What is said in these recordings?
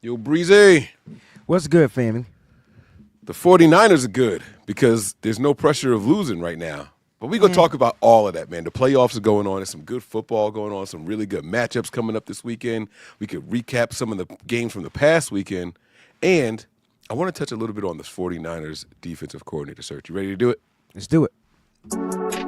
Yo, Breezy, What's good, family? the 49ers are good because there's no pressure of losing right now. But we're going to talk about all of that, man. The playoffs are going on. There's some good football going on, some really good matchups coming up this weekend. We could recap some of the games from the past weekend. And I want to touch a little bit on the 49ers defensive coordinator search. You ready to do it? Let's do it.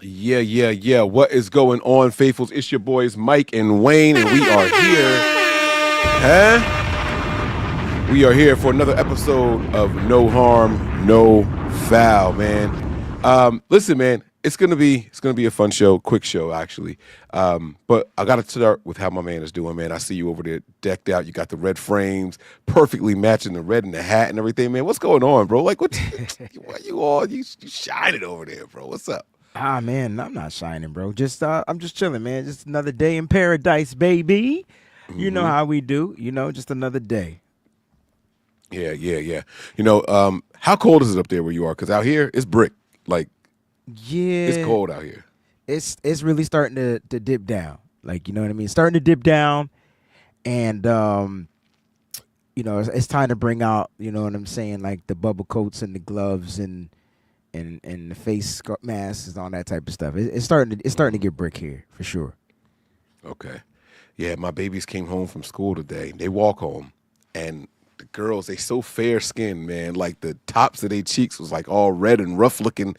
Yeah. What is going on, faithfuls? It's your boys, Mike and Wayne, and we are here. We are here for another episode of No Harm, No Foul, man. Listen, man, it's gonna be a fun show, quick show, actually. But I gotta start with how my man is doing, man. I see you over there decked out. You got the red frames, perfectly matching the red and the hat and everything, man. What's going on, bro? Like, what you all you shining over there, bro? What's up? Ah, man, I'm not shining, bro. I'm just chilling, man. Just another day in paradise, baby. You know how we do. Just another day. Yeah. How cold is it up there where you are? Because out here, it's brick. Like, Yeah, it's cold out here. It's really starting to dip down. Like, you know what I mean? Starting to dip down, and it's time to bring out. You know what I'm saying? Like the bubble coats and the gloves and the face masks and all that type of stuff. It's starting to get brick here for sure. Okay. Yeah, my babies came home from school today. They walk home, and the girls, they so fair-skinned, man. Like, the tops of their cheeks was, like, all red and rough-looking.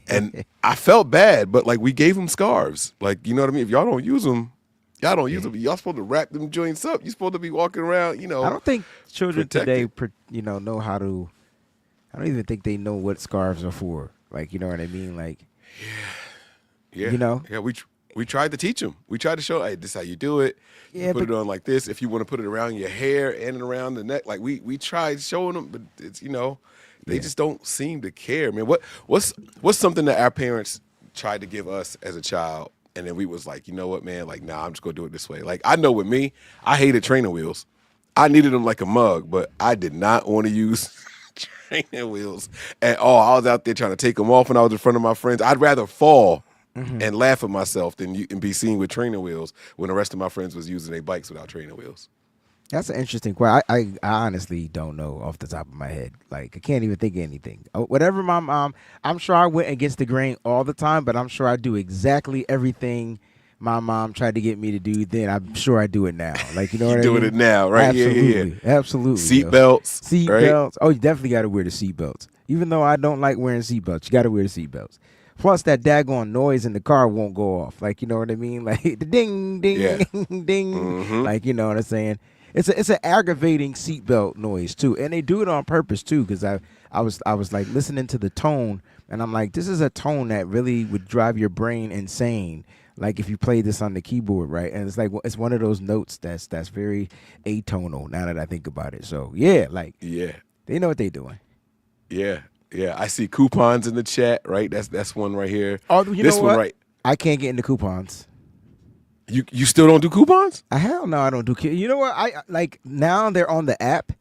And I felt bad, but, like, we gave them scarves. Like, you know what I mean? If y'all don't use them, y'all don't use them. Y'all supposed to wrap them joints up. You're supposed to be walking around, I don't think children today, protected. know how to. I don't even think they know what scarves are for. Like, you know what I mean? Like, Yeah. You know? Yeah, we tried to teach them. We tried to show, hey, this is how you do it. You Yeah, put but it on like this. If you want to put it around your hair and around the neck, like we tried showing them, but it's they just don't seem to care, man. What's something that our parents tried to give us as a child, and then we was like, you know what, man? Like, nah, I'm just gonna do it this way. Like, I know with me, I hated training wheels. I needed them like a mug, but I did not want to use training wheels at all. I was out there trying to take them off when I was in front of my friends. I'd rather fall and laugh at myself than and be seen with training wheels when the rest of my friends was using their bikes without training wheels. that's an interesting question. I honestly don't know off the top of my head. Like, I can't even think of anything. Whatever my mom, I'm sure I went against the grain all the time, but I'm sure I do exactly everything my mom tried to get me to do then. I'm sure I do it now. Like, you know what I mean? Doing it now, right? Absolutely. Yeah. Absolutely. Seat yo. belts. Seat right? belts. Oh, you definitely got to wear the seat belts. Even though I don't like wearing seat belts, you got to wear the seat belts. Plus, that daggone noise in the car won't go off. Like, you know what I mean? Like the ding, ding, Yeah. ding, ding. Like, you know what I'm saying? It's an aggravating seatbelt noise too, and they do it on purpose too. Because I was like listening to the tone, and I'm like, this is a tone that really would drive your brain insane. Like if you play this on the keyboard, right? And it's like it's one of those notes that's very atonal. Now that I think about it, so yeah, like Yeah. they know what they're doing. Yeah. I see coupons in the chat, right? That's one right here. Oh, you this know one what? right. I can't get into coupons. You still don't do coupons? Hell no, I don't do. You know what? I like now they're on the app,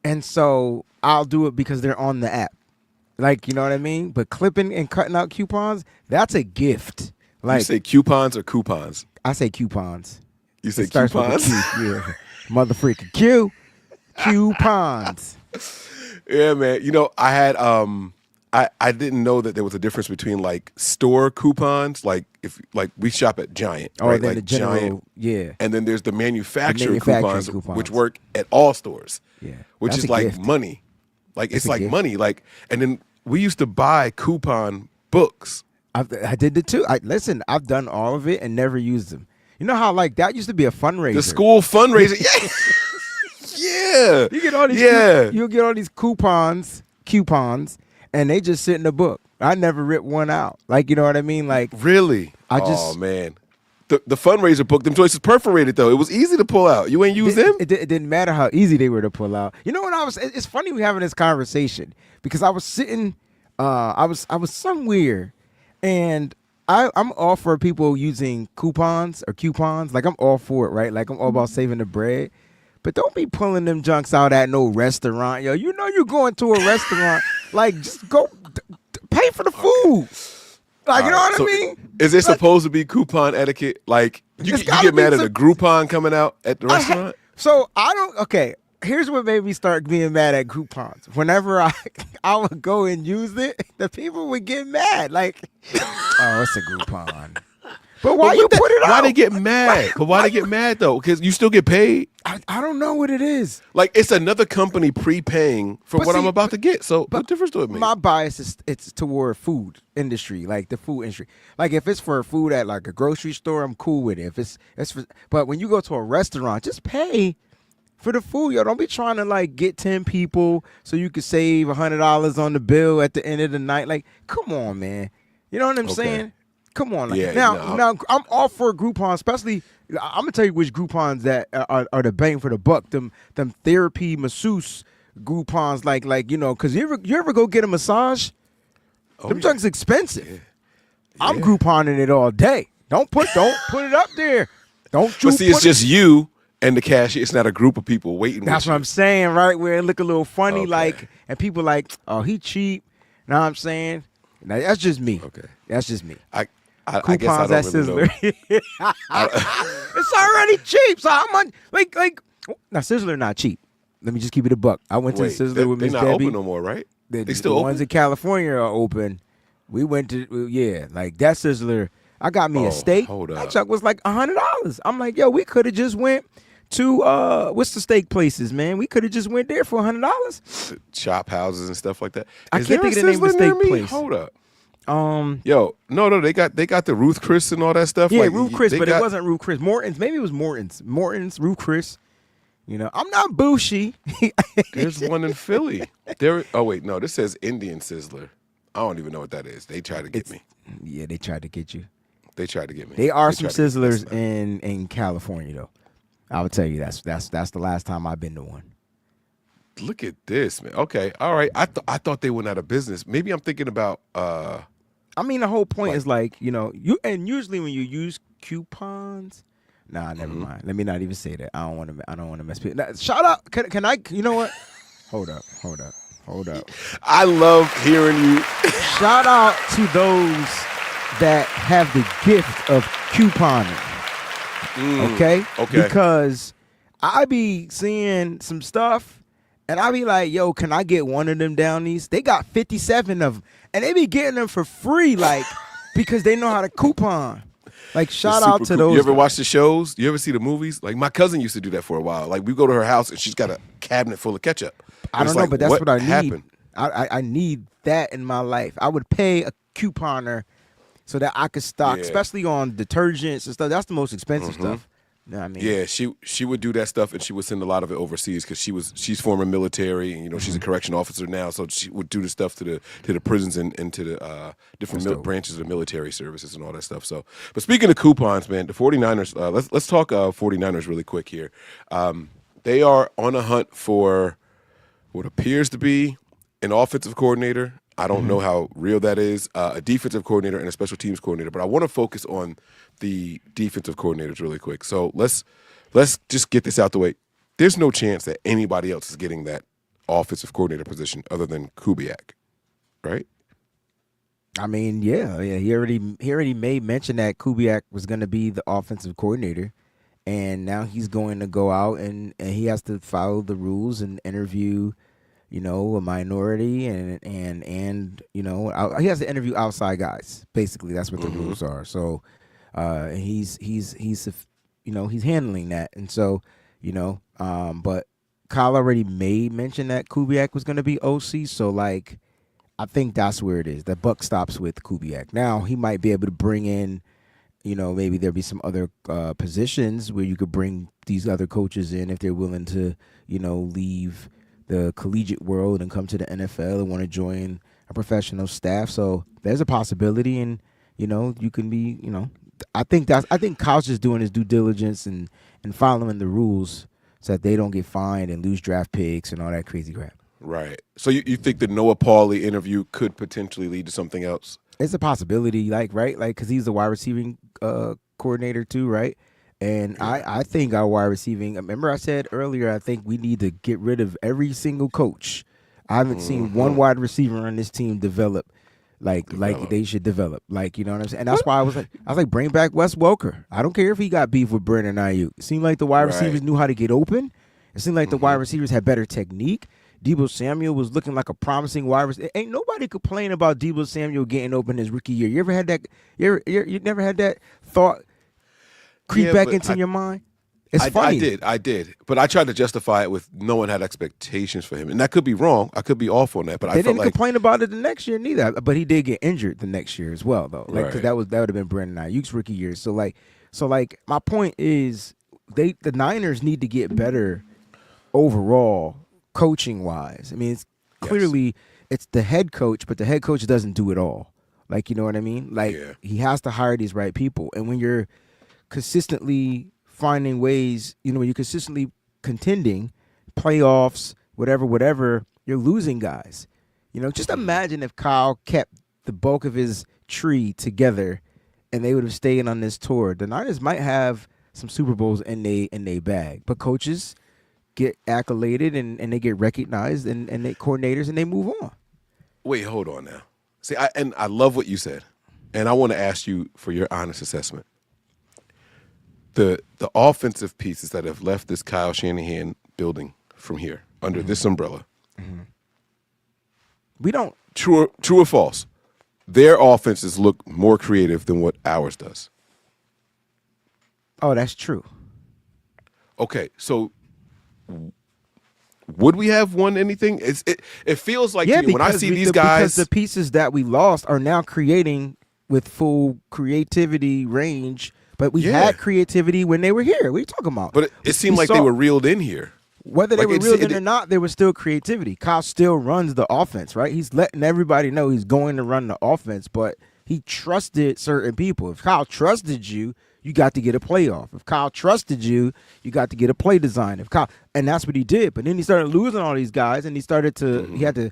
and so I'll do it because they're on the app. Like, you know what I mean? But clipping and cutting out coupons, that's a gift. Like, You say coupons or coupons? I say coupons. You say It starts with a coupons? Q. Yeah, motherfreaking Q. Coupons. Yeah, man. I had I didn't know that there was a difference between like store coupons, like if like we shop at Giant, Or right? then Like the general, Giant, yeah, and then there's the manufacturer manufacturer's coupons, which work at all stores. yeah. Which That's is a like gift. money. Like That's it's a like gift. money. Like, and then we used to buy coupon books. I did it too. Listen, I've done all of it and never used them. You know how like that used to be a fundraiser. The school fundraiser. Yeah. Yeah. You get all these Yeah. you'll get all these coupons, and they just sit in the book. I never ripped one out. Like, you know what I mean? Like, Really? I Oh just- man. the fundraiser book, them joints is perforated though. It was easy to pull out. You ain't use them. It didn't matter how easy they were to pull out. You know what it's funny we having this conversation because I was sitting, I was somewhere, and I'm all for people using coupons. Like I'm all for it, right? Like I'm all about saving the bread. But don't be pulling them junks out at no restaurant, yo. You know you're going to a restaurant. Like, just go pay for the food. Like, you know what I mean? Is there supposed to be coupon etiquette? Like, you get mad at a Groupon coming out at the restaurant? So okay, here's what made me start being mad at coupons. Whenever I would go and use it, the people would get mad. Like, oh, it's a Groupon. But why you put it out? Why they get mad? But why they get mad though? Because you still get paid. I don't know what it is. Like it's another company prepaying for what I'm about to get. So what difference do it make? My bias is it's toward food industry, like the food industry. Like if it's for food at like a grocery store, I'm cool with it. If it's for, but when you go to a restaurant, just pay for the food. Yo, don't be trying to like get 10 people so you could save $100 on the bill at the end of the night. Like, come on, man. You know what I'm saying? Come on. Like, now I'm all for Groupon, especially I'm gonna tell you which Groupons that are the bang for the buck. Them therapy masseuse Groupons, like you know, because you ever go get a massage? Them junk's expensive. Yeah. I'm Grouponing it all day. Don't put it up there. Don't you? But see, it's just you and the cashier. It's not a group of people waiting. That's what I'm saying, right? Where it look a little funny, like, and people like, oh, he cheap. Know what I'm saying? Now that's just me. Okay, that's just me. I guess I don't really Sizzler. It's already cheap. So how much? Like now Sizzler not cheap. Let me just keep it a buck. I went to Sizzler with Miss Debbie. They're not open no more, right? They still the open? ones in California are open. We went to like that Sizzler. I got me a steak. Hold up. That chuck was like $100. I'm like, yo, we could have just went to what's the steak places, man? We could have just went there for $100. Chop houses and stuff like that. I can't think of the name of the steak place. Hold up. Yo, no, they got the Ruth Chris and all that stuff. Yeah, like, Ruth Chris, but it wasn't Ruth Chris. Morton's, maybe it was Morton's. Ruth Chris. You know, I'm not bushy. There's one in Philly. This says Indian Sizzler. I don't even know what that is. They tried to get me. Yeah, they tried to get you. They tried to get me. They are some Sizzlers in California though. I would tell you that's the last time I've been to one. Look at this, man. Okay, all right. I thought they went out of business. Maybe I'm thinking about. I mean, the whole point is like, you know, usually when you use coupons. Nah, never mind. Let me not even say that. I don't want to mess people. Now, shout out. Can I? You know what? Hold up. I love hearing you. Shout out to those that have the gift of couponing. Okay. Because I be seeing some stuff, and I be like, yo, can I get one of them downies? They got 57 of them, and they be getting them for free, like because they know how to coupon. Like, shout out to those. You ever watch the shows? You ever see the movies? Like, my cousin used to do that for a while. Like, we go to her house, and she's got a cabinet full of ketchup. I don't know, but that's what I need. I need that in my life. I would pay a couponer so that I could stock, especially on detergents and stuff. That's the most expensive stuff. You know what I mean? Yeah, she would do that stuff, and she would send a lot of it overseas because she's former military, and you know she's a correction officer now, so she would do the stuff to the prisons and to the different branches of the military services and all that stuff. So, but speaking of coupons, man, the 49ers. Let's talk 49ers really quick here. They are on a hunt for what appears to be an offensive coordinator. I don't know how real that is. A defensive coordinator and a special teams coordinator. But I want to focus on the defensive coordinators really quick. So let's just get this out the way. There's no chance that anybody else is getting that offensive coordinator position other than Kubiak, right? I mean, yeah. He already made mention that Kubiak was going to be the offensive coordinator, and now he's going to go out and he has to follow the rules and interview, you know, a minority and you know, he has to interview outside guys. Basically, that's what the rules are. So he's you know, he's handling that, and so you know, but Kyle already made mention that Kubiak was going to be OC. So like, I think that's where it is. The buck stops with Kubiak. Now he might be able to bring in, you know, maybe there'll be some other positions where you could bring these other coaches in if they're willing to, you know, leave the collegiate world and come to the NFL and want to join a professional staff. So there's a possibility, and you know, you can be, you know, I think Kyle's just doing his due diligence and following the rules so that they don't get fined and lose draft picks and all that crazy crap. Right. So you think the Noah Pauley interview could potentially lead to something else? It's a possibility, right? Because he's the wide receiving coordinator too, right? And I think our wide receiving. Remember, I said earlier, I think we need to get rid of every single coach. I haven't seen one wide receiver on this team develop like they should develop. Like, you know what I'm saying? And that's why I was like, bring back Wes Welker. I don't care if he got beef with Brandon Ayuk. It seemed like the wide receivers knew how to get open. It seemed like the wide receivers had better technique. Deebo Samuel was looking like a promising wide receiver. Ain't nobody complain about Deebo Samuel getting open his rookie year. You ever had that? You never had that thought creep back into your mind? It's funny. I did. But I tried to justify it with no one had expectations for him. And that could be wrong. I could be off on that. But they I felt didn't complain about it the next year neither. But he did get injured the next year as well, though. Like, because that would have been Brandon Ayuk's rookie year. So my point is, the Niners need to get better overall, coaching wise. I mean, it's clearly it's the head coach, but the head coach doesn't do it all. Like, you know what I mean? Like, he has to hire these right people. And when you're consistently finding ways, when you're consistently contending, playoffs, whatever, you're losing guys. Just imagine if Kyle kept the bulk of his tree together and they would have stayed on this tour. The Niners might have some Super Bowls in they bag. But coaches get accoladed and they get recognized and they coordinators and they move on. Wait, hold on now. See, I love what you said, and I want to ask you for your honest assessment. The offensive pieces that have left this Kyle Shanahan building from here under this umbrella. We don't. True or false? Their offenses look more creative than what ours does. Oh, that's true. Okay, so would we have won anything? It feels like when I see these guys, because the pieces that we lost are now creating with full creativity range. But we had creativity when they were here. What are you talking about? But it seemed like they were reeled in here. Whether they were reeled in or not, there was still creativity. Kyle still runs the offense, right? He's letting everybody know he's going to run the offense, but he trusted certain people. If Kyle trusted you, you got to get a playoff. If Kyle trusted you, you got to get a play design. And that's what he did. But then he started losing all these guys, and he had to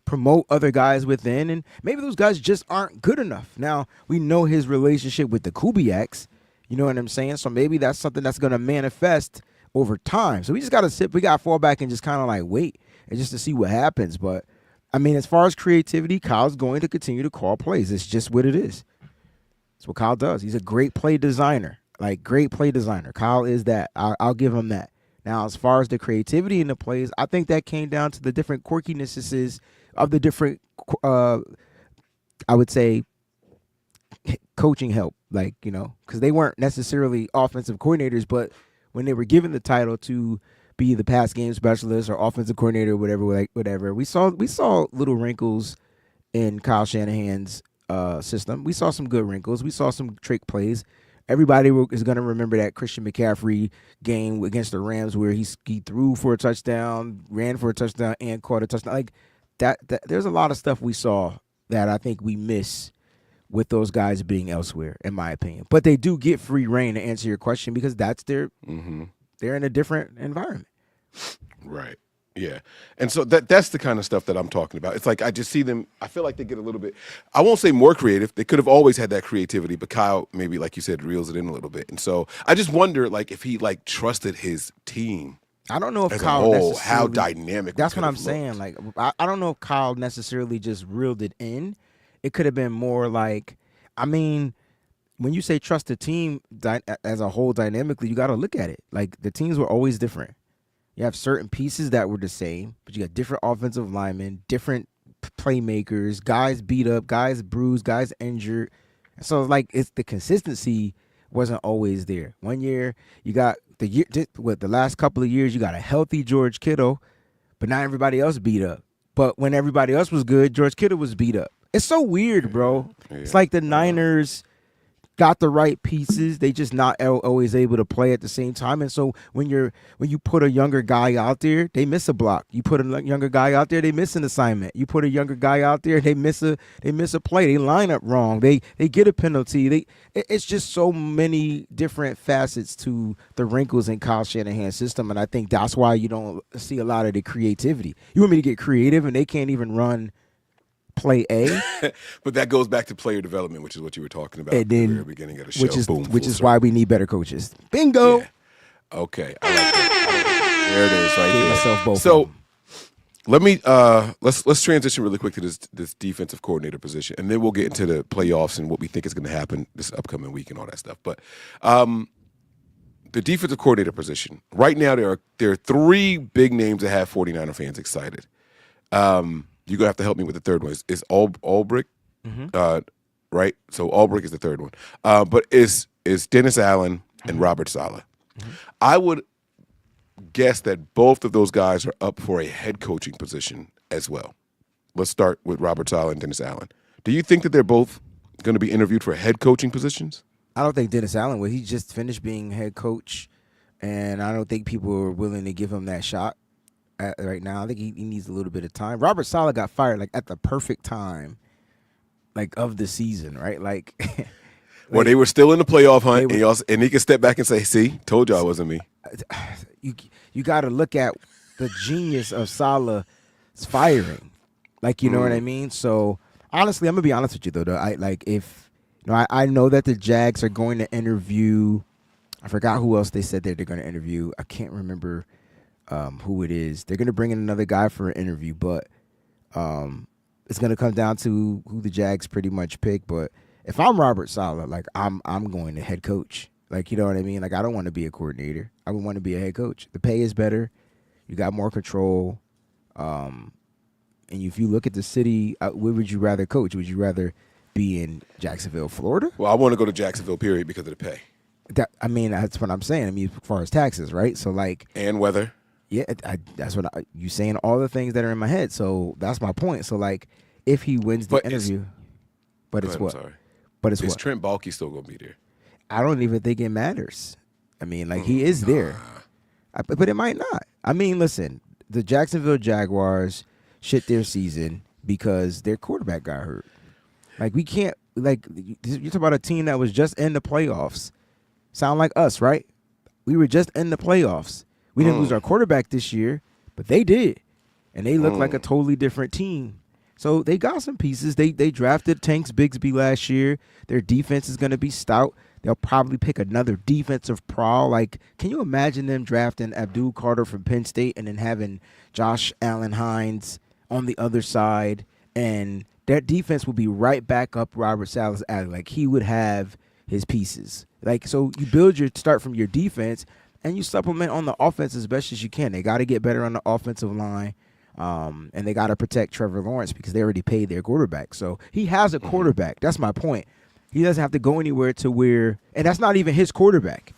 promote other guys within, and maybe those guys just aren't good enough. Now, we know his relationship with the Kubiaks, you know what I'm saying? So maybe that's something that's going to manifest over time. So we just got to fall back and just kind of wait and just to see what happens. But, I mean, as far as creativity, Kyle's going to continue to call plays. It's just what it is. It's what Kyle does. He's a great play designer, great play designer. Kyle is that. I'll give him that. Now, as far as the creativity in the plays, I think that came down to the different quirkinesses of the different, I would say, coaching help, because they weren't necessarily offensive coordinators, but when they were given the title to be the pass game specialist or offensive coordinator, whatever, we saw little wrinkles in Kyle Shanahan's system. We saw some good wrinkles. We saw some trick plays. Everybody is going to remember that Christian McCaffrey game against the Rams where he threw for a touchdown, ran for a touchdown, and caught a touchdown. Like that, there's a lot of stuff we saw that I think we miss with those guys being elsewhere, in my opinion. But they do get free reign to answer your question because that's they're in a different environment. Right. Yeah. And so that's the kind of stuff that I'm talking about. It's like I just see them, I feel like they get a little bit, I won't say more creative. They could have always had that creativity, but Kyle maybe, like you said, reels it in a little bit. And so I just wonder if he trusted his team. I don't know if as Kyle a whole, how dynamic. That's what I'm saying. I don't know if Kyle necessarily just reeled it in. It could have been more when you say trust the team as a whole dynamically, you got to look at it. The teams were always different. You have certain pieces that were the same, but you got different offensive linemen, different playmakers, guys beat up, guys bruised, guys injured. So it's the consistency wasn't always there. One year you got the last couple of years you got a healthy George Kittle, but not everybody else beat up. But when everybody else was good, George Kittle was beat up. It's so weird, bro. Yeah. It's like the Niners got the right pieces. They just not always able to play at the same time. And so when you put a younger guy out there, they miss a block. You put a younger guy out there, they miss an assignment. You put a younger guy out there, they miss a play. They line up wrong. They get a penalty. It's just so many different facets to the wrinkles in Kyle Shanahan's system, and I think that's why you don't see a lot of the creativity. You want me to get creative, and they can't even run play A. But that goes back to player development, which is what you were talking about at the very beginning of the show. Which is why we need better coaches. Bingo. Yeah. Okay, I like that. There it is, right Gave there. myself both So of them. let me let's transition really quick to this defensive coordinator position, and then we'll get into the playoffs and what we think is going to happen this upcoming week and all that stuff. But the defensive coordinator position right now, there are three big names that have 49er fans excited. You're gonna have to help me with the third one. Is Ulbrich, right? So Ulbrich is the third one, but is Dennis Allen and Robert Saleh. I would guess that both of those guys are up for a head coaching position as well. Let's start with Robert Saleh and Dennis Allen. Do you think that they're both going to be interviewed for head coaching positions? I don't think Dennis Allen will. He just finished being head coach, and I don't think people are willing to give him that shot right now. I think he needs a little bit of time. Robert Saleh got fired like at the perfect time, like of the season, right? Like, Well, they were still in the playoff hunt, and he can step back and say, "See, told y'all it wasn't me." You got to look at the genius of Saleh's firing, like, you know what I mean. So honestly, I'm gonna be honest with you though. I know that the Jags are going to interview. I forgot who else they said that they're going to interview. I can't remember who it is. They're going to bring in another guy for an interview, but it's going to come down to who the Jags pretty much pick. But if I'm Robert Saleh, like I'm going to head coach. Like, you know what I mean? Like, I don't want to be a coordinator. I would want to be a head coach. The pay is better. You got more control. And if you look at the city, where would you rather coach? Would you rather be in Jacksonville, Florida? Well, I want to go to Jacksonville, period, because of the pay. That's what I'm saying. I mean, as far as taxes, right? So, like, and weather. Yeah, that's what you saying. All the things that are in my head. So that's my point. So, like, if he wins the interview, it's what? Sorry. But it's is what? Trent Baalke still going to be there? I don't even think it matters. I mean, like, he is there, but it might not. I mean, listen, the Jacksonville Jaguars shit their season because their quarterback got hurt. Like, we can't, like, you're talking about a team that was just in the playoffs. Sound like us, right? We were just in the playoffs. We didn't lose our quarterback this year, but they did. And they look like a totally different team. So they got some pieces. They drafted Tanks Bigsby last year. Their defense is going to be stout. They'll probably pick another defensive prowl. Like, can you imagine them drafting Abdul Carter from Penn State and then having Josh Allen Hines on the other side? And that defense will be right back up Robert Saleh's alley. Like, he would have his pieces. Like, so you start from your defense and you supplement on the offense as best as you can. They got to get better on the offensive line. And they got to protect Trevor Lawrence because they already paid their quarterback. So he has a quarterback. That's my point. He doesn't have to go anywhere to where, and that's not even his quarterback.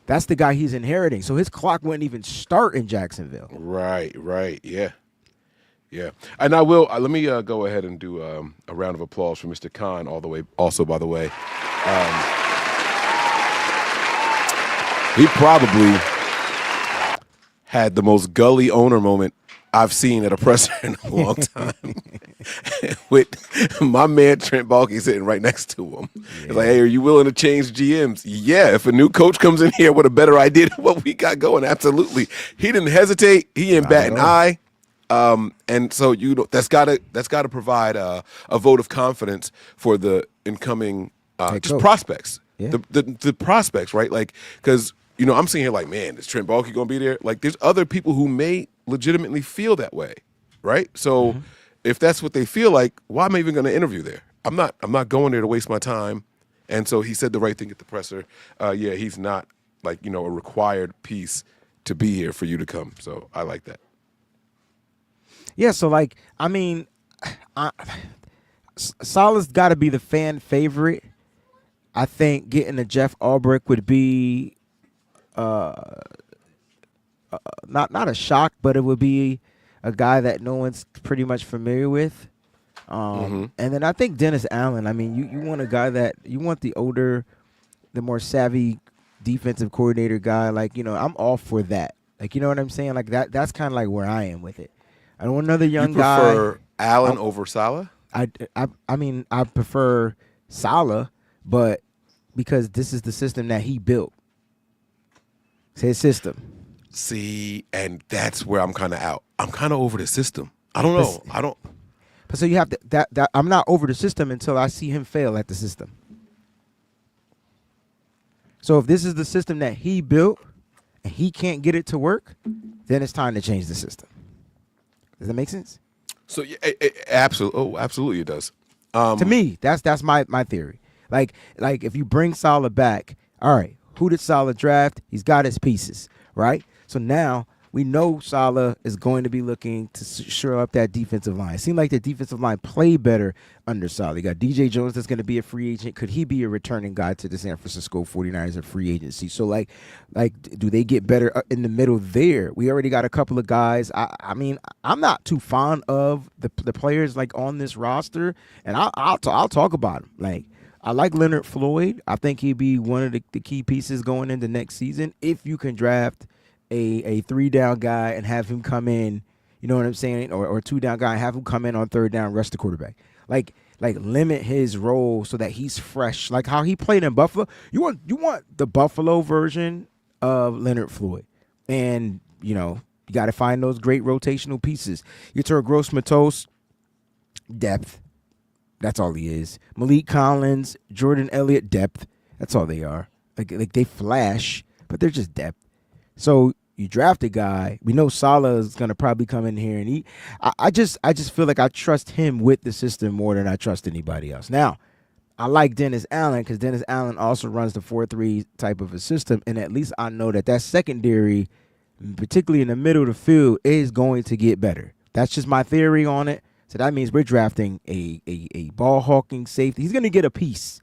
That's the guy he's inheriting. So his clock wouldn't even start in Jacksonville. Right, yeah. And I will, let me go ahead and do a round of applause for Mr. Khan also, by the way. He probably had the most gully owner moment I've seen at a presser in a long time. With my man Trent Baalke sitting right next to him. Yeah. It's like, hey, are you willing to change GMs? Yeah, if a new coach comes in here with a better idea than what we got going, absolutely. He didn't hesitate. He didn't bat an eye. And so that's gotta provide a vote of confidence for the incoming prospects. Yeah. The prospects, right? Like, because I'm sitting here like, man, is Trent Baalke gonna be there? Like, there's other people who may legitimately feel that way, right? So if that's what they feel like, why am I even going to interview there? I'm not going there to waste my time. And so he said the right thing at the presser. Yeah, he's not like a required piece to be here for you to come. So I like that. Yeah. So like, I mean, Saleh's got to be the fan favorite. I think getting a Jeff Ulbrich would be not a shock, but it would be a guy that no one's pretty much familiar with. And then I think Dennis Allen. I mean, you want a guy you want the older the more savvy defensive coordinator guy. Like, I'm all for that. Like, you know what I'm saying? Like that's kind of like where I am with it. I don't want another You young guy. prefer Allen I, over Salah? I mean, I prefer Salah, but because this is the system that he built. It's his system. See, and that's where I'm kind of out. I'm kind of over the system. I don't know. I don't. But so you have to that I'm not over the system until I see him fail at the system. So if this is the system that he built and he can't get it to work, then it's time to change the system. Does that make sense? So yeah, absolutely. Oh, absolutely, it does. To me, that's my theory. Like if you bring Salah back, all right, who did Salah draft? He's got his pieces, right? So now we know Salah is going to be looking to shore up that defensive line. It seemed like the defensive line played better under Salah. You got DJ Jones that's going to be a free agent. Could he be a returning guy to the San Francisco 49ers in free agency? So, like, do they get better in the middle there? We already got a couple of guys. I mean, I'm not too fond of the players, like, on this roster, and I'll talk about them. Like, I like Leonard Floyd. I think he'd be one of the key pieces going into next season if you can draft a 3-down guy and have him come in, you know what I'm saying, or a 2-down guy and have him come in on 3rd down, rush the quarterback. Like limit his role so that he's fresh. Like how he played in Buffalo. You want the Buffalo version of Leonard Floyd. And, you got to find those great rotational pieces. Yetur Gross-Matos, depth. That's all he is. Malik Collins, Jordan Elliott, depth. That's all they are. Like they flash, but they're just depth. So you draft a guy. We know Salah is going to probably come in here, and I just feel like I trust him with the system more than I trust anybody else. Now, I like Dennis Allen because Dennis Allen also runs the 4-3 type of a system, and at least I know that secondary, particularly in the middle of the field, is going to get better. That's just my theory on it. So that means we're drafting a ball hawking safety. He's going to get a piece.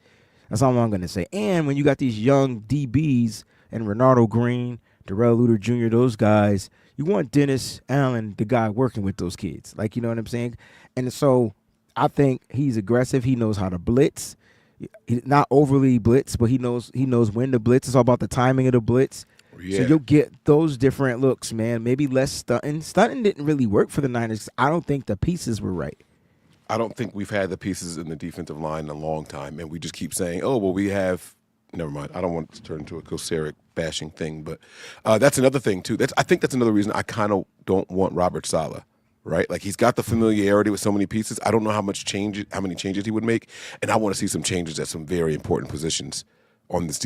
That's all I'm going to say. And when you got these young DBs and Renardo Green, Darrell Luter Jr., those guys, you want Dennis Allen, the guy working with those kids. Like, you know what I'm saying? And so I think he's aggressive. He knows how to blitz. He's not overly blitz, but he knows when to blitz. It's all about the timing of the blitz. Yeah. So you'll get those different looks, man. Maybe less stunting. Stunting didn't really work for the Niners. I don't think the pieces were right. I don't think we've had the pieces in the defensive line in a long time, and we just keep saying, oh, well, we have – never mind. I don't want it to turn into a Kosaric bashing thing, but that's another thing, too. I think that's another reason I kind of don't want Robert Saleh, right? Like, he's got the familiarity with so many pieces. I don't know how many changes he would make, and I want to see some changes at some very important positions in this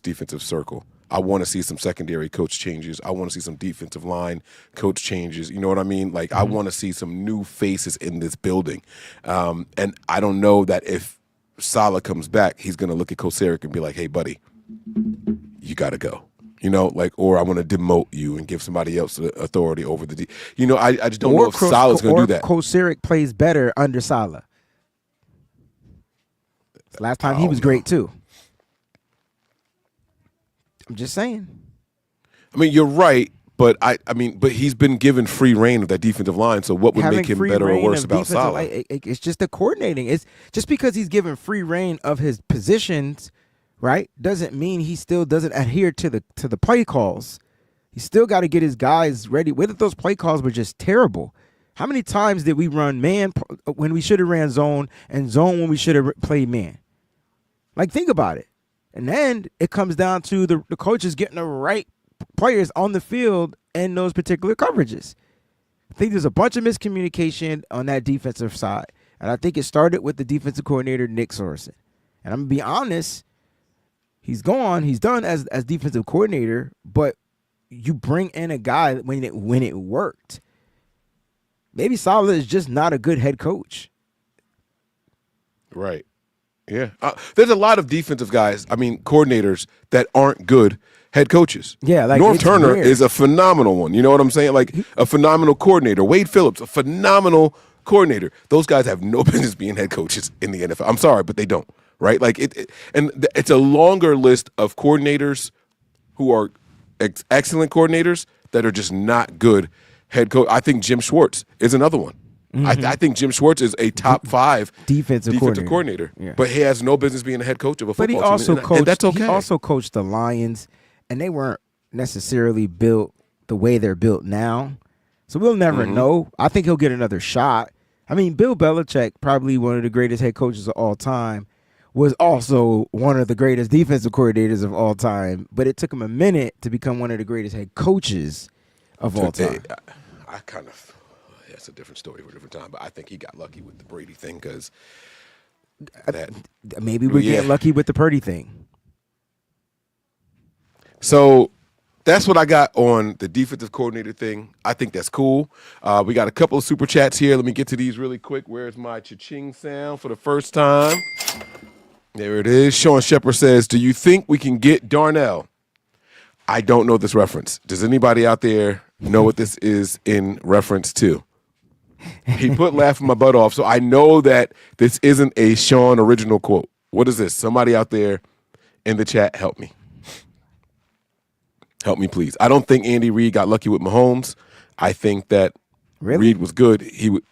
defensive circle. I want to see some secondary coach changes. I want to see some defensive line coach changes. You know what I mean? Like, I want to see some new faces in this building. And I don't know that if Saleh comes back, he's going to look at Kosaric and be like, hey, buddy, you got to go. Or I want to demote you and give somebody else the authority over the I just don't know if Saleh's going to do that. Kosaric plays better under Saleh. Last time he was great, too. I'm just saying. I mean, you're right, but but he's been given free reign of that defensive line. So what would make him better or worse about Saleh? It's just the coordinating. It's just because he's given free reign of his positions, right? Doesn't mean he still doesn't adhere to the play calls. He still got to get his guys ready. Whether those play calls were just terrible. How many times did we run man when we should have ran zone and zone when we should have played man? Like, think about it. And then it comes down to the coaches getting the right players on the field in those particular coverages. I think there's a bunch of miscommunication on that defensive side. And I think it started with the defensive coordinator, Nick Sorensen. And I'm going to be honest, he's gone. He's done as defensive coordinator, but you bring in a guy when it worked. Maybe Saleh is just not a good head coach. Right. Yeah. There's a lot of defensive guys, coordinators that aren't good head coaches. Yeah, like Norv Turner is a phenomenal one. You know what I'm saying? Like a phenomenal coordinator. Wade Phillips, a phenomenal coordinator. Those guys have no business being head coaches in the NFL. I'm sorry, but they don't. Right? Like it's a longer list of coordinators who are excellent coordinators that are just not good head coach. I think Jim Schwartz is another one. I think Jim Schwartz is a top 5 defensive coordinator, Yeah. but he has no business being the head coach of a But he football also team, coached. and that's okay. He also coached the Lions, and they weren't necessarily built the way they're built now. So we'll never know. I think he'll get another shot. I mean, Bill Belichick, probably one of the greatest head coaches of all time, was also one of the greatest defensive coordinators of all time. But it took him a minute to become one of the greatest head coaches of all time. I kind of, that's a different story for a different time, but I think he got lucky with the Brady thing because that. Maybe we're getting lucky with the Purdy thing. So that's what I got on the defensive coordinator thing. I think that's cool. We got a couple of super chats here. Let me get to these really quick. Where's my cha-ching sound for the first time? There it is. Sean Shepard says, do you think we can get Darnell? I don't know this reference. Does anybody out there know what this is in reference to? He put laughing my butt off, so I know that this isn't a Sean original quote. What is this? Somebody out there in the chat, help me. Help me, please. I don't think Andy Reid got lucky with Mahomes. I think that Reid was good.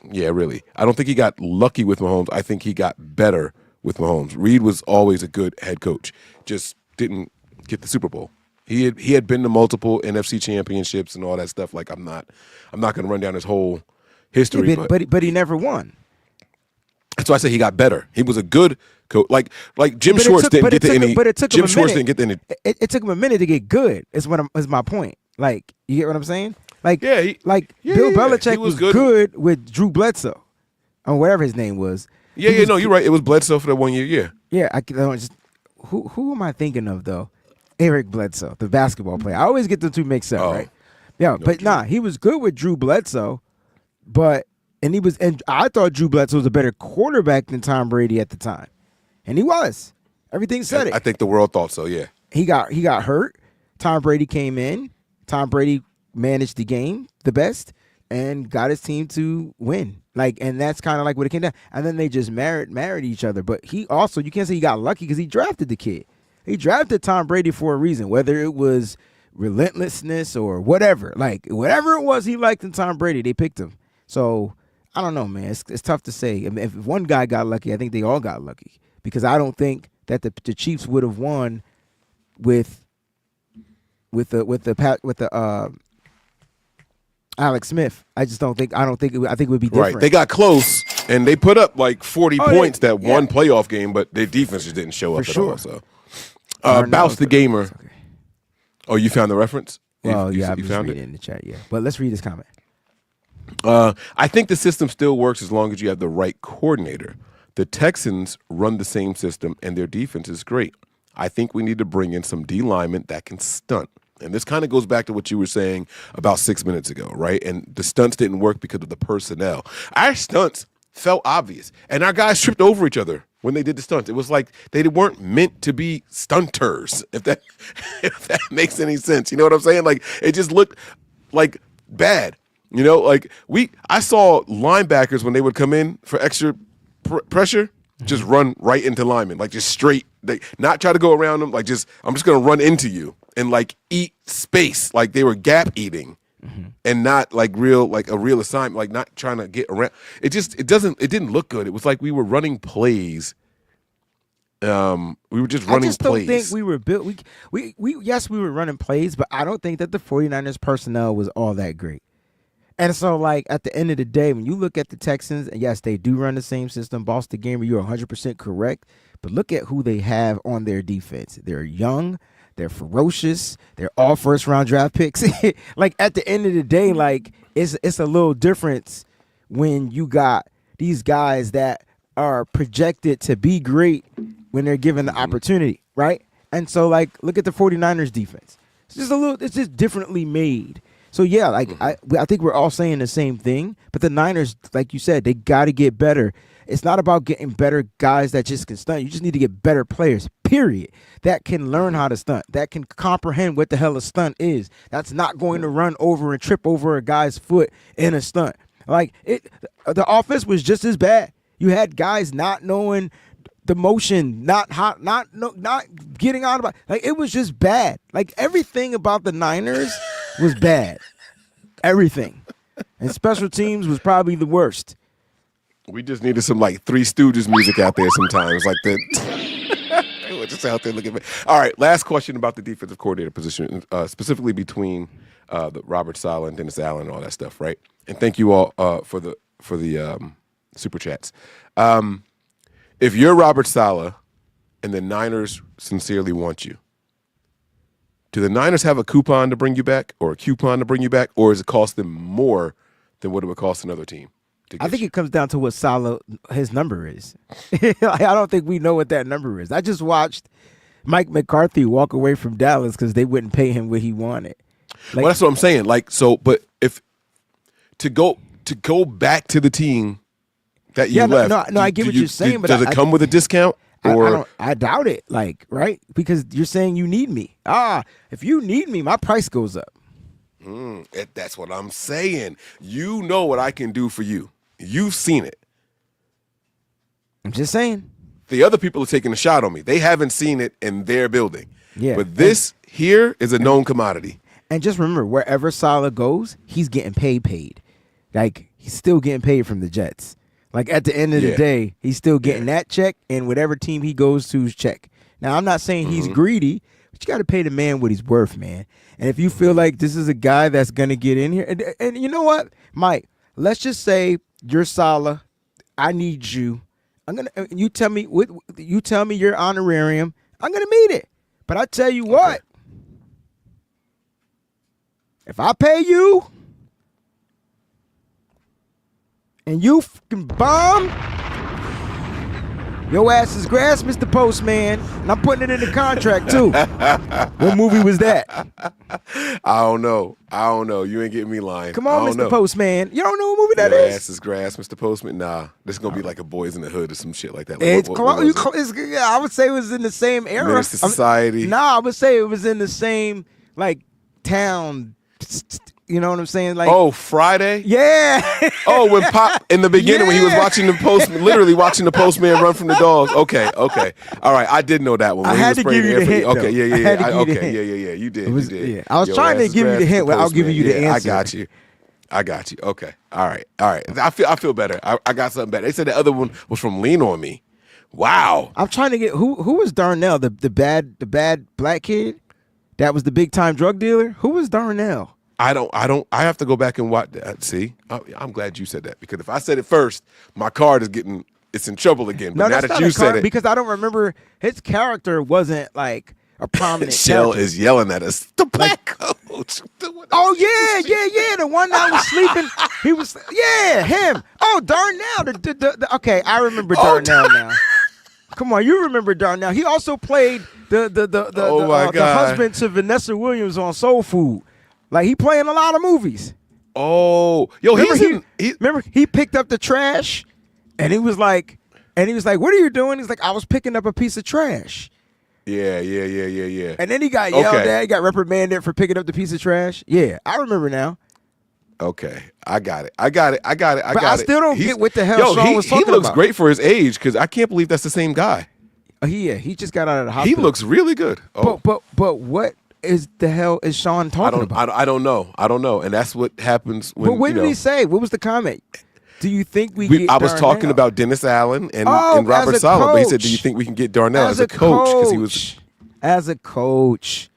Really. I don't think he got lucky with Mahomes. I think he got better with Mahomes. Reid was always a good head coach. Just didn't get the Super Bowl. He had been to multiple NFC championships and all that stuff. Like I'm not going to run down his whole history. But he never won. That's why I say he got better. He was a good coach. Like Jim Schwartz didn't get to any. But it took Jim him a Schwartz minute. didn't get to any. It took him a minute to get good. Is my point. Like you get what I'm saying? Like Bill Belichick was good with Drew Bledsoe, or whatever his name was. No, you're right. It was Bledsoe for that 1 year. Yeah. Who am I thinking of though? Eric Bledsoe, the basketball player. I always get the two mixed up, right? Yeah, he was good with Drew Bledsoe, and I thought Drew Bledsoe was a better quarterback than Tom Brady at the time, and he was. Everything said it. I think the world thought so. Yeah. He got hurt. Tom Brady came in. Tom Brady managed the game the best and got his team to win. And that's kind of like what it came down. And then they just married each other. But he also, you can't say he got lucky because he drafted the kid. He drafted Tom Brady for a reason, whether it was relentlessness or whatever. Whatever it was he liked in Tom Brady, they picked him. So I don't know, man. It's tough to say. I mean, if one guy got lucky, I think they all got lucky because I don't think that the Chiefs would have won with Alex Smith. I don't think it would be different. Right. They got close and they put up like 40 points that one playoff game, but their defense just didn't show up at all. So Bounce the Gamer. Okay. Oh, you found the reference? Well, I'm just reading it in the chat, yeah. But let's read this comment. I think the system still works as long as you have the right coordinator. The Texans run the same system, and their defense is great. I think we need to bring in some D-linemen that can stunt. And this kind of goes back to what you were saying about 6 minutes ago, right? And the stunts didn't work because of the personnel. Our stunts felt obvious, and our guys tripped over each other when they did the stunts. It was like they weren't meant to be stunters, if that makes any sense. You know what I'm saying? Like, it just looked like bad. You know, like I saw linebackers when they would come in for extra pressure, just run right into linemen, like just straight. They not try to go around them, like I'm just gonna run into you and like eat space, like they were gap eating, and not like a real assignment, like not trying to get around. It didn't look good. It was like we were running plays. We were just running plays. I just don't think we were built. We were running plays, but I don't think that the 49ers personnel was all that great. And so, like, at the end of the day, when you look at the Texans, and yes, they do run the same system. Boston Gamer, you're 100% correct. But look at who they have on their defense. They're young. They're ferocious. They're all first-round draft picks. Like, at the end of the day, like, it's a little difference when you got these guys that are projected to be great when they're given the opportunity, right? And so, like, look at the 49ers defense. It's just differently made. So, yeah, like I think we're all saying the same thing. But the Niners, like you said, they got to get better. It's not about getting better guys that just can stunt. You just need to get better players, period, that can learn how to stunt, that can comprehend what the hell a stunt is. That's not going to run over and trip over a guy's foot in a stunt. Like, the offense was just as bad. You had guys not knowing the motion, not getting out of it. Like, it was just bad. Like, everything about the Niners was bad. Everything. And special teams was probably the worst. We just needed some like Three Stooges music out there sometimes, like that. We're just out there looking. All right, last question about the defensive coordinator position, specifically between the Robert Saleh and Dennis Allen and all that stuff, right? And thank you all for the super chats. If you're Robert Saleh and the Niners sincerely want you, do the Niners have a coupon to bring you back, or a coupon to bring you back, or does it cost them more than what it would cost another team? I think it comes down to what Saleh, his number is. I don't think we know what that number is. I just watched Mike McCarthy walk away from Dallas because they wouldn't pay him what he wanted. Well, that's what I'm saying. Like, so, but if to go back to the team that you left, I get what you're saying, but does it come with a discount? Or I doubt it. Like, right? Because you're saying you need me. If you need me, my price goes up. That's what I'm saying. You know what I can do for you. You've seen it. I'm just saying. The other people are taking a shot on me. They haven't seen it in their building. Yeah. But this here is a known commodity. And just remember, wherever Saleh goes, he's getting paid. Like, he's still getting paid from the Jets. Like, at the end of the day, he's still getting that check, and whatever team he goes to's check. Now, I'm not saying he's greedy, but you got to pay the man what he's worth, man. And if you feel like this is a guy that's going to get in here, and you know what, Mike, let's just say you're Saleh. I need you. You tell me your honorarium. I'm gonna meet it. But I tell you what, if I pay you and you fucking bomb, your ass is grass, Mr. Postman. And I'm putting it in the contract too. What movie was that? I don't know. You ain't getting me lying. Come on, Mr. Postman. You don't know what movie that is? Your ass is grass, Mr. Postman. Nah, this is gonna be like a Boys in the Hood or some shit like that. Like, It's close. I would say it was in the same era. Menace to Society. I would say it was in the same like town. You know what I'm saying? Like, Friday? Yeah. When Pop in the beginning when he was watching the postman, literally watching the postman run from the dogs. Okay. All right, I did know that one. I had to give you the hint. Okay, yeah. Yeah. You did. Yeah. I was trying to give you the hint without giving you the answer. I got you. Okay. All right. I feel better. I got something better. They said the other one was from Lean on Me. Wow. I'm trying to get who was Darnell, the bad black kid that was the big time drug dealer? Who was Darnell? I have to go back and watch that. See, I'm glad you said that, because if I said it first, my card it's in trouble again. But now that you said it, because I don't remember, his character wasn't like a prominent Shell character. is yelling at us. The black coach. Oh yeah. The one that was sleeping. He was him. Oh, Darnell. Okay, I remember Darnell now. Come on, you remember Darnell? He also played the husband to Vanessa Williams on Soul Food. Like, he playing a lot of movies. Oh, yo, remember he picked up the trash, and he was like, "What are you doing?" He's like, "I was picking up a piece of trash." Yeah. And then he got yelled at. He got reprimanded for picking up the piece of trash. Yeah, I remember now. Okay, I got it. But I still don't get what the hell Sean was talking about. He looks great for his age, because I can't believe that's the same guy. He just got out of the hospital. He looks really good. Oh. But what is the hell is Sean talking about? I don't know, and that's what happens when. But what did he say? What was the comment? Do you think we get I was Darnell? talking about Dennis Allen and Robert Saleh, but he said, "Do you think we can get Darnell as a coach?" Because he was as a coach.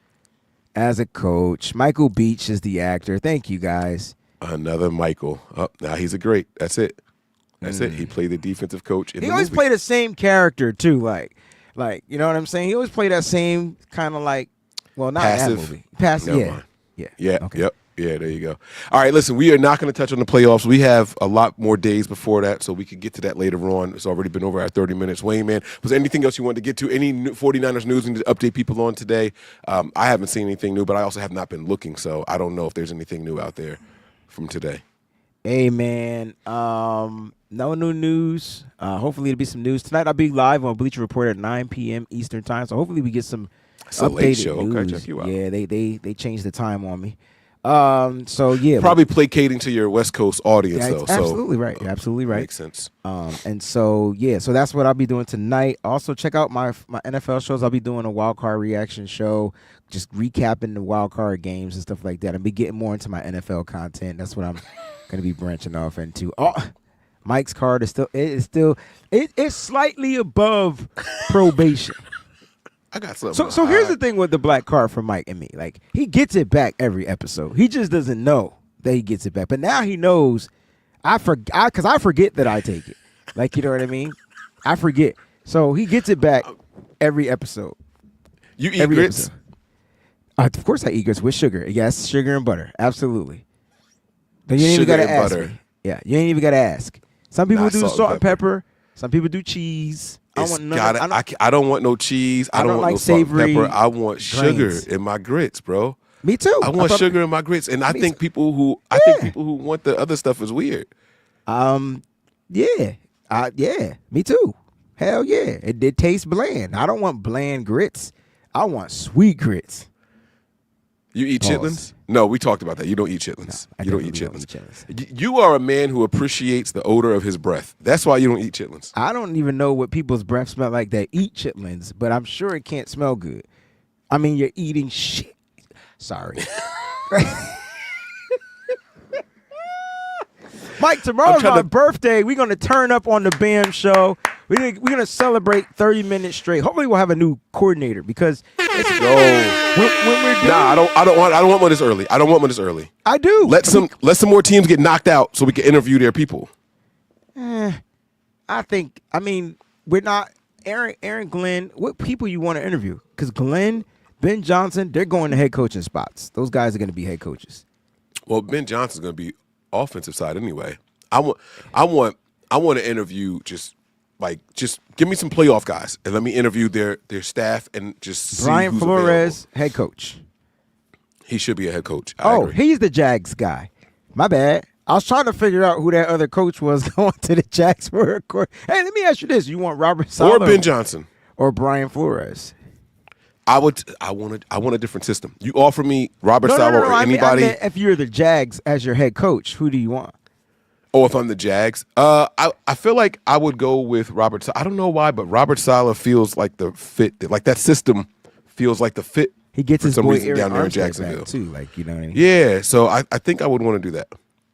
Michael Beach is the actor. Thank you, guys. Another Michael. Now he's a great. That's it. He played the defensive coach in the movie. He always played the same character too, like you know what I'm saying. He always played that same kind of like, well, not passive. That movie. Passive. Yeah. Okay. Yep. Yeah, there you go. All right, listen, we are not going to touch on the playoffs. We have a lot more days before that, so we can get to that later on. It's already been over our 30 minutes. Wayne, man, was there anything else you wanted to get to? Any 49ers news you need to update people on today? I haven't seen anything new, but I also have not been looking, so I don't know if there's anything new out there from today. Hey, man, no new news. Hopefully it'll be some news. Tonight I'll be live on Bleacher Report at 9 p.m. Eastern time, so hopefully we get some updated late show. news. Okay, check you out. Yeah, they changed the time on me. So yeah, probably placating to your West Coast audience, though. Absolutely right. Absolutely right. Makes sense. And so so that's what I'll be doing tonight. Also, check out my NFL shows. I'll be doing a wild card reaction show, just recapping the wild card games and stuff like that. I'll be getting more into my NFL content. That's what I'm going to be branching off into. Mike's card is it's slightly above probation. I got something. So here's the thing with the black card for Mike and me. Like, he gets it back every episode. He just doesn't know that he gets it back. But now he knows. Because I forget that I take it. Like, you know what I mean? I forget. So he gets it back every episode. You eat grits? Of course I eat grits with sugar. Yes, sugar and butter. Absolutely. But you ain't even got to ask me. Yeah, you ain't even got to ask. Some people do salt and pepper. Some people do cheese. I don't want no cheese. I don't want like no salt and savory pepper. I want grains. sugar in my grits, bro. Me too. I want sugar in my grits, and I think people who want the other stuff is weird. Yeah, me too. Hell yeah, it tastes bland. I don't want bland grits. I want sweet grits. You eat chitlins? No, we talked about that. You don't eat chitlins. No, you don't eat chitlins. You are a man who appreciates the odor of his breath. That's why you don't eat chitlins. I don't even know what people's breath smell like that eat chitlins, but I'm sure it can't smell good. I mean, you're eating shit. Sorry. Mike, tomorrow's my birthday. We're going to turn up on the BAM show. We're going to celebrate 30 minutes straight. Hopefully we'll have a new coordinator because when we're doing, I don't want one this early. I don't want one this early. I do. Let some more teams get knocked out so we can interview their people. We're not Aaron Glenn. What people you want to interview? Because Glenn, Ben Johnson, they're going to head coaching spots. Those guys are going to be head coaches. Well, Ben Johnson's going to be offensive side anyway. I want to interview just give me some playoff guys and let me interview their staff and just see Brian who's Flores, available. head coach. He should be a head coach. I agree. He's the Jags guy. My bad. I was trying to figure out who that other coach was going to the Jags for a court. Hey, let me ask you this: you want Robert Saleh or Ben Johnson or Brian Flores? I want a different system. You offer me Robert Saleh or anybody. I mean, if you're the Jags as your head coach, who do you want? Oh, if I'm the Jags, I feel like I would go with Robert Saleh. I don't know why, but Robert Saleh feels like the fit. Like that system feels like the fit. He gets his some boy reason Aaron down there in Armstead Jacksonville back too. Like, you know what I mean? Yeah, so I think I would want to do that.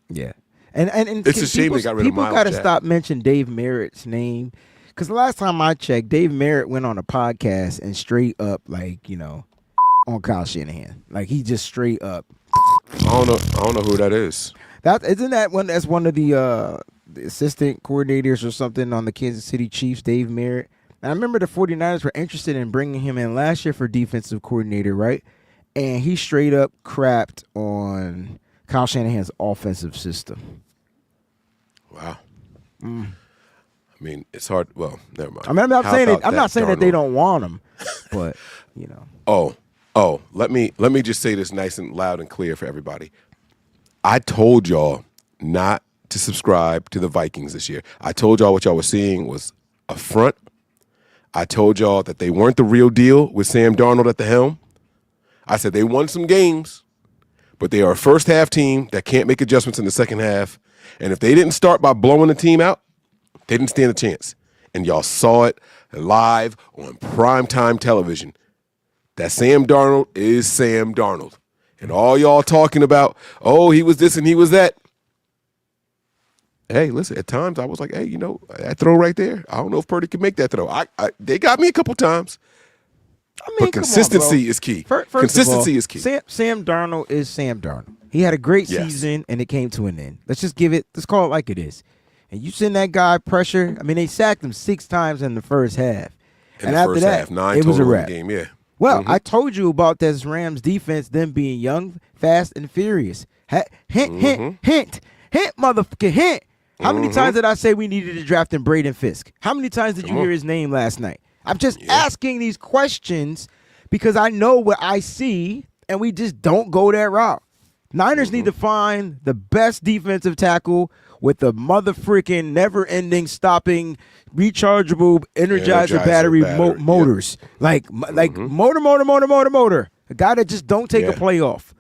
Yeah, and it's a shame they got rid of Miles People got to Jack. stop mentioning Dave Merritt's name because the last time I checked, Dave Merritt went on a podcast and straight up on Kyle Shanahan. Like, he just straight up. I don't know who that is. That's one of the assistant coordinators or something on the Kansas City Chiefs, Dave Merritt. And I remember the 49ers were interested in bringing him in last year for defensive coordinator, right? And he straight up crapped on Kyle Shanahan's offensive system. Wow. I mean, it's hard. Well, never mind. I mean, I'm not saying that they don't want him, but Oh, let me just say this nice and loud and clear for everybody. I told y'all not to subscribe to the Vikings this year. I told y'all what y'all were seeing was a front. I told y'all that they weren't the real deal with Sam Darnold at the helm. I said they won some games, but they are a first half team that can't make adjustments in the second half. And if they didn't start by blowing the team out, they didn't stand a chance. And y'all saw it live on primetime television. That Sam Darnold is Sam Darnold. And all y'all talking about, he was this and he was that. Hey, listen, at times I was like, hey, that throw right there, I don't know if Purdy can make that throw. They got me a couple times. But consistency is key. Consistency is key. Sam Darnold is Sam Darnold. He had a great season, and it came to an end. Let's call it like it is. And you send that guy pressure. I mean, they sacked him 6 times in the first half. And after that, 9 it was a total in wrap. the game, yeah. Well, I told you about this Rams defense, them being young, fast, and furious. Hint, motherfucker, hint. How many times did I say we needed to draft in Braden Fisk? How many times did you hear his name last night? I'm just asking these questions because I know what I see, and we just don't go that route. Niners need to find the best defensive tackle with the motherfucking never-ending, stopping, rechargeable Energizer battery motors. Like motor. A guy that just don't take a play off.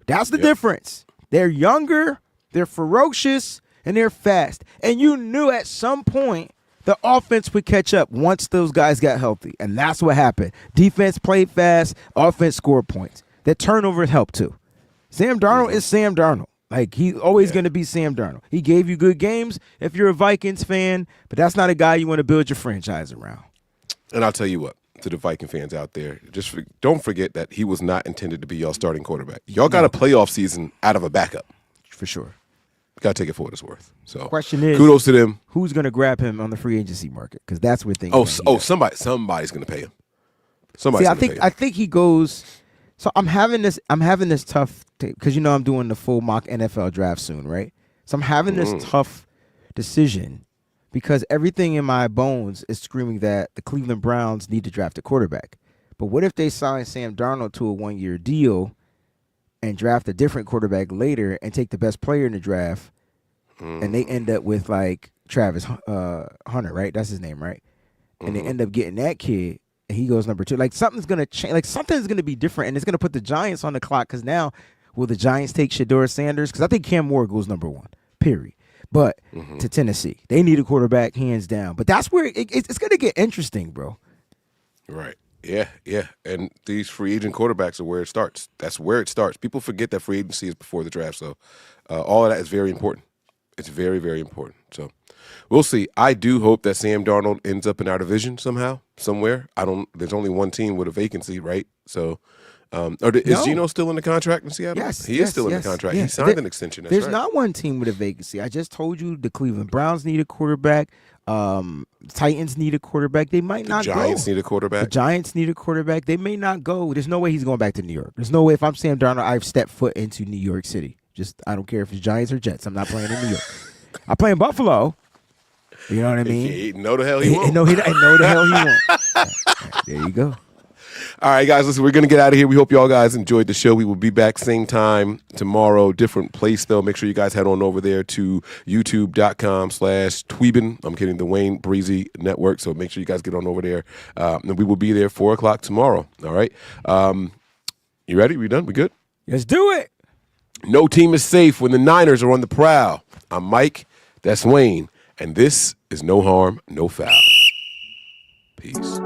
That's the difference. They're younger, they're ferocious, and they're fast. And you knew at some point the offense would catch up once those guys got healthy. And that's what happened. Defense played fast, offense scored points. That turnovers helped too. Sam Darnold is Sam Darnold. Like, he's always going to be Sam Darnold. He gave you good games if you're a Vikings fan, but that's not a guy you want to build your franchise around. And I'll tell you what, to the Viking fans out there, don't forget that he was not intended to be y'all starting quarterback. Y'all got a playoff season out of a backup. For sure. Got to take it for what it's worth. So, question is, kudos to them. Who's going to grab him on the free agency market? Because that's where things. Somebody's going to pay him. I think he goes. So I'm having this tough because I'm doing the full mock NFL draft soon, right? So I'm having this tough decision because everything in my bones is screaming that the Cleveland Browns need to draft a quarterback. But what if they sign Sam Darnold to a 1-year deal and draft a different quarterback later and take the best player in the draft, and they end up with like Travis Hunter, right? That's his name, right? And they end up getting that kid, and he goes number 2. Like, something's gonna change. Like, something's gonna be different, and it's gonna put the Giants on the clock. Because now, will the Giants take Shedeur Sanders? Because I think Cam Moore goes number 1. Period. But to Tennessee, they need a quarterback hands down. But that's where it's gonna get interesting, bro. Right. Yeah. And these free agent quarterbacks are where it starts. That's where it starts. People forget that free agency is before the draft. So all of that is very important. It's very, very important. So we'll see. I do hope that Sam Darnold ends up in our division somehow, somewhere. There's only one team with a vacancy, right? So is Geno still in the contract in Seattle? Yes. He is still in the contract. Yes. He signed an extension. That's There's right. not one team with a vacancy. I just told you the Cleveland Browns need a quarterback. Titans need a quarterback. They might not go. The Giants need a quarterback. The Giants need a quarterback. They may not go. There's no way he's going back to New York. There's no way if I'm Sam Darnold, I've stepped foot into New York City. I don't care if it's Giants or Jets. I'm not playing in New York. I play in Buffalo. You know what I mean? He know the hell he won't. know the hell he won't. There you go. All right, guys, listen, we're going to get out of here. We hope you all guys enjoyed the show. We will be back same time tomorrow, different place, though. Make sure you guys head on over there to youtube.com/Tweeben. I'm kidding, the Wayne Breezy Network. So make sure you guys get on over there. And we will be there 4 o'clock tomorrow. All right. You ready? We done? We good? Let's do it. No team is safe when the Niners are on the prowl. I'm Mike. That's Wayne. And this is No Harm, No Foul. Peace.